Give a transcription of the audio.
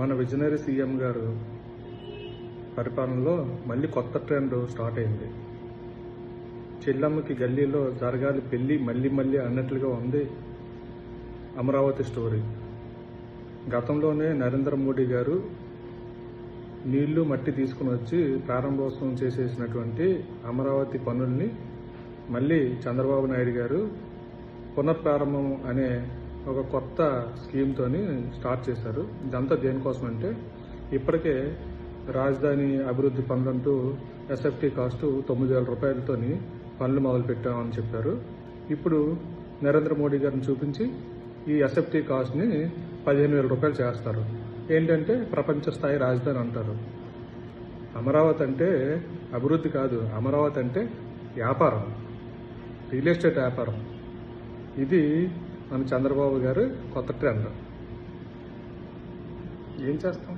మన visionary CM గారు పరిపాలనలో మళ్ళీ కొత్త ట్రెండ్ స్టార్ట్ అయింది. చెల్లమ్మకి గల్లీలో జరగాలి పెళ్ళి మళ్ళీ అన్నట్లుగా ఉంది అమరావతి స్టోరీ. గతంలోనే నరేంద్ర మోడీ గారు నీళ్లు మట్టి తీసుకుని వచ్చి ప్రారంభోత్సవం చేసేసినటువంటి అమరావతి పనుల్ని మళ్ళీ చంద్రబాబు నాయుడు గారు పునఃప్రారంభం అనే ఒక కొత్త స్కీమ్తోని స్టార్ట్ చేశారు. ఇదంతా దేనికోసం అంటే ఇప్పటికే రాజధాని అభివృద్ధి పనులంటూ ఎస్ఎఫ్టీ కాస్టు 9,000 రూపాయలతోని పనులు మొదలు పెట్టామని చెప్పారు. ఇప్పుడు నరేంద్ర మోడీ గారిని చూపించి ఈ ఎస్ఎఫ్టీ కాస్ట్ని 15,000 రూపాయలు చేస్తారు. ఏంటంటే ప్రపంచ స్థాయి రాజధాని అంటారు. అమరావతి అంటే అభివృద్ధి కాదు, అమరావతి అంటే వ్యాపారం, రియల్ ఎస్టేట్ వ్యాపారం. ఇది మన చంద్రబాబు గారు కొత్త ట్రెండ్. ఏం చేస్తాం?